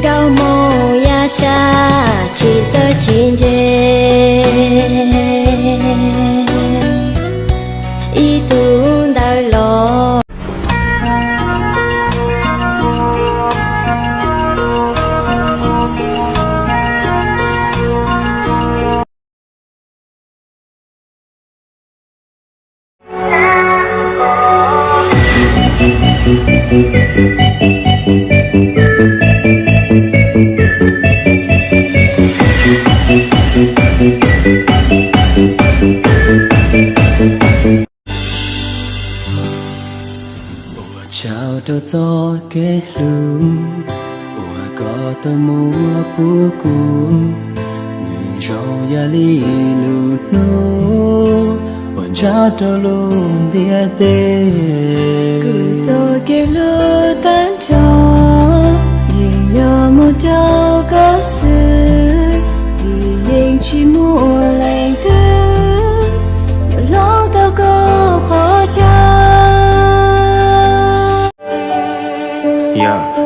gạo mồ ya xa chỉ giờ chín chê ý tu đời lo chào cho gió kê lu có tơ mua bú cú người rau ya li lu nô bọn cha cho luôn dia tê cứ rồi kê lu tan cho nhìn nhớ một trao có sự vì yên chỉ mua lành tư lo tao có khó khăn.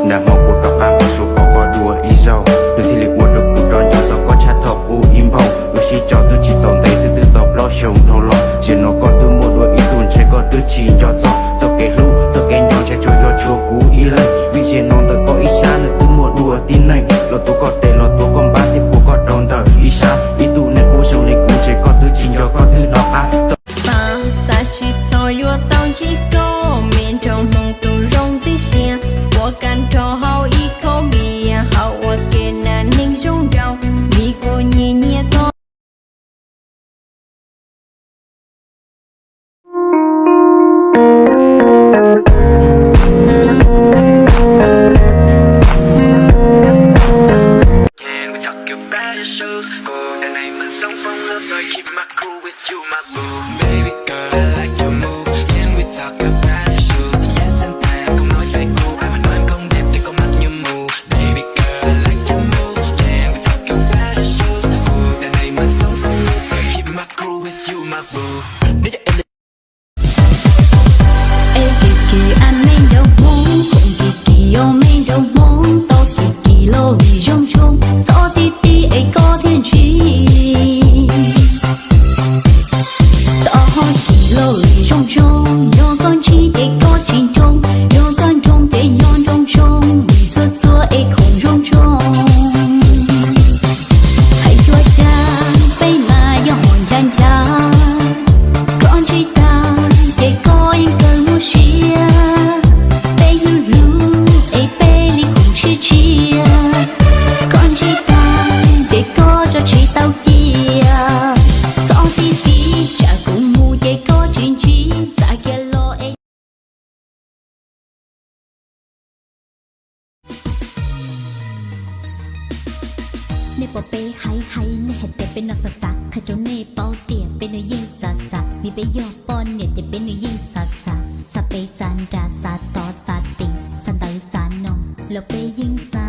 Nam mô Bụt Đọc An Bụt Số Bỏ Có Đùa Ý Dâu Đừng thi liệt Bụt Được Bụt Đòn Cho Gió Có Cha Thọc U Im Bầu Ước Sĩ Cho Tư Chỉ Tổng Tây Sư Tư Tộc Lo Chồng Thâu Lo Chỉ Nó Có Tư Một Đùa Ý Tùn Chế Có Tư Chỉ Cho Gió Gió Kê Lưu Gió Kê Nhong Chế Cho Gió Chua Cú Ý Lây Vì Chỉ Nông Tờ Có Ý Xa Nơi Tư Một Đùa Tin Này Lo Tú Có Tê Lo Tú Con Ba Thì Bụt Có Đòn Tờ Ý Xa Ý Tù Nên Cú Sông Linh Cú Chế Có Tư Chỉ Cho Có Tư Đọc Á Sa chỉ so yo tao chỉ có miền trong mong tu rong tí xe của căn trò hậu ý khó bì hậu kia là ninh rong rau vì cô nhẹ nhẹ thôi. Can we talk about your shoes? Cô đời này mình sống phong lớp rồi keep my cool with you my boo. Baby girl I like your move. Can we talk about your shoes? Yes and time không nói phải cool. Ai mà nói em không đẹp thì có mắt như mù. Baby girl I like your move. Can we talk about your shoes? Cô đời này mình sống phong lớp rồi keep my cool with you my boo. Ê kỳ kỳ anh mình đâu muốn cũng kỳ kỳ ô mình đâu muốn tao kỳ kỳ lô vì rong rong gió tí tí ấy có thiên trí tao hỏi kỳ lô vì rong rong do con chi để có chín trong do con trong để yon trong trong vì giấc xưa ấy không rong rong hãy cho cha bay mà do hồn chan cha con chi ta để có những cơn mưa chia bay lu lu ấy bay li cùng chia chia con chi ta để có cho chị tao kia con tí tí chả cùng mù để có chuyện chi dạ kia lo ấyในปอเป้ไฮไฮในเห็ดแต่เป็นนักศึกษาข้าเจ้าในเป้าเตี่ยเป็นหนูยิ่งสาสามีไปยอปอนเนี่ยจะเป็นหนูยิ่งสาสาสเปสันดาสาต่อสาติสันเตอร์สานนองแล้วไปยิ่งสา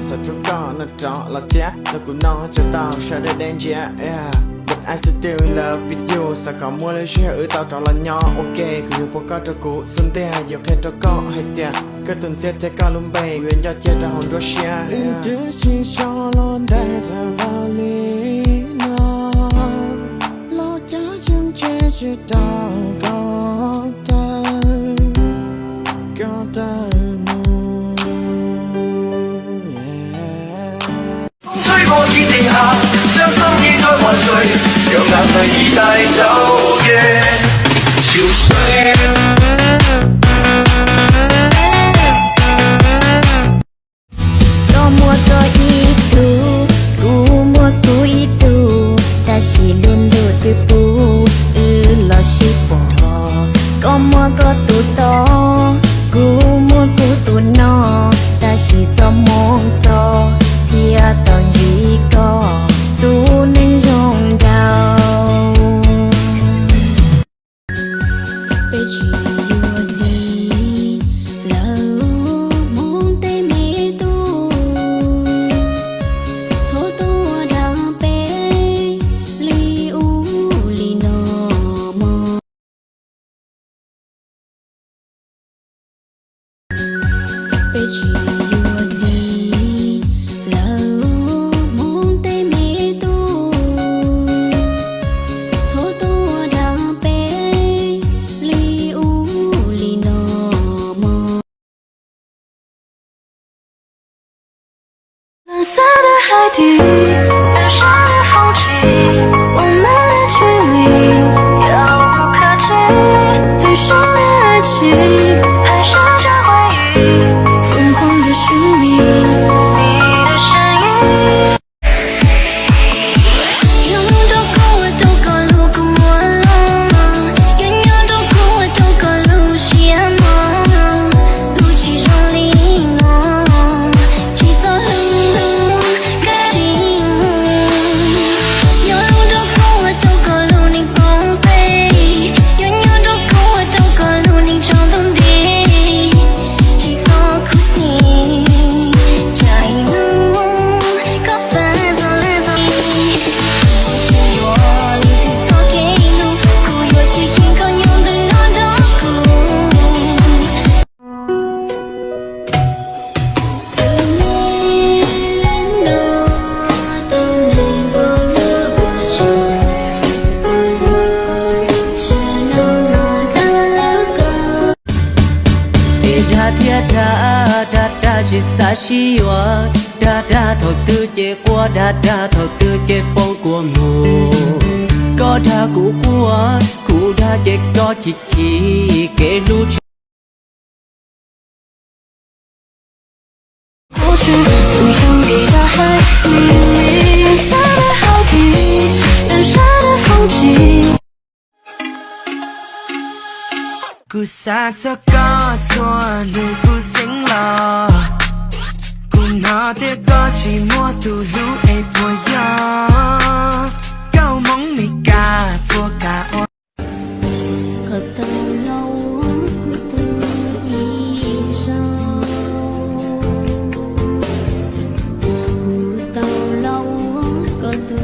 Sa cho con nó trọ là tiếc nó cũng nói cho tao sao để đen yeah I still in love with you สักคำมัวเลยเชื่อต่อต่อละยอโอเคคือพวกก็จะกูสุนเตียอยากให้ตัวก็ให้เตียก็ตุนเสียแต่ก็ลุ่มเบยเวียนยอดเจียจะหอนรัสเซียดูสิชอลอนได้แต่เราลีนอเราจะจึงเชื่อจะต้องก็ได้追過已定下，將心意再還誰？讓眼淚已帶走嘅潮水。Lo mua có itu, ku mua ku itu, ta chỉ luôn đủ từ pu, lo chỉ bỏ. Có mua có tu to, ku mua ku tu no, ta chỉ do mong cho, thì tao chỉ có tu nên rong đau. Bây chỉ yêu thì lâu mong tay mẹ tu, số tu đã bé li u li no mơ. Bây chỉ yêu thì lâu mong tay mẹ tu, số tu đã bé li u li no mơ. Lần xa的海底，远山的风景，我们的距离遥不可及。对上的爱情，还剩下回忆，疯狂的寻觅你的身影。有梦都跟我都赶路跟我了，远远都跟我都赶路线吗？路起上里呢，起色很干净。有路都跟我都赶路你光背，远远都跟我都赶路你长东地，起色苦心，加油，高山走来走去。是我离地所给路，古乐器听歌扭的那的鼓。Da chỉ xa xí hoa da thọ tư chế qua da thọ tư chế phong của mù có da cũ da chế có chỉ kể lu过去浮上你的海，你离散的好地，远山的风景。Cú xa cho có thua lưu cú xinh lò cú nó tiếc có chỉ mua tù lũ ấy bùa gió câu mong mì cà của cả ô Có tàu lâu từ ý sao, tàu lâu có từ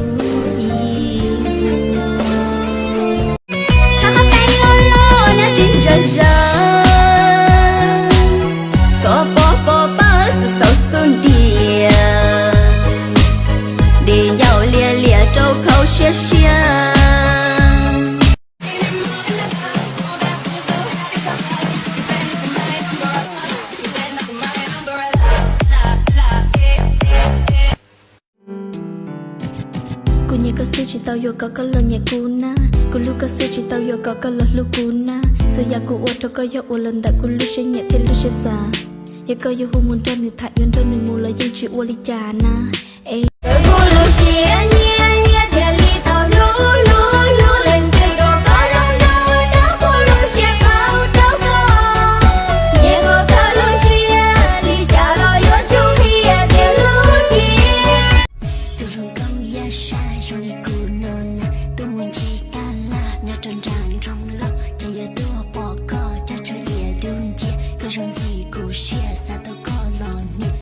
ý sao. Thằng con tay lo nó đi ra có bỏ sự sâu xuân địa để nhau lia trâu khâu xia xia. Cô nhẹ có sư chỉ tao yo có lần nhẹ cô na, cô lu có sư chỉ tao yo có lần lu cô na. So ya cô ua cho có yo ua lần đã cô lu sẽ nhẹ thế lu sẽ xa. Ya có yo hu muốn cho người thải yon cho người ngủ là dân chỉ ua li cha na. Ê. Cô lu sẽ nhẹ thế li tao lu lên chơi đồ có đông đâu đó cô lu sẽ bao đâu có. Nhẹ cô có lu sẽ li cha lo yo chú hi tiền lu kia. Từ rừng công ya sai trong đi cô non, tôi muốn chỉ ta là nhớ tròn trà.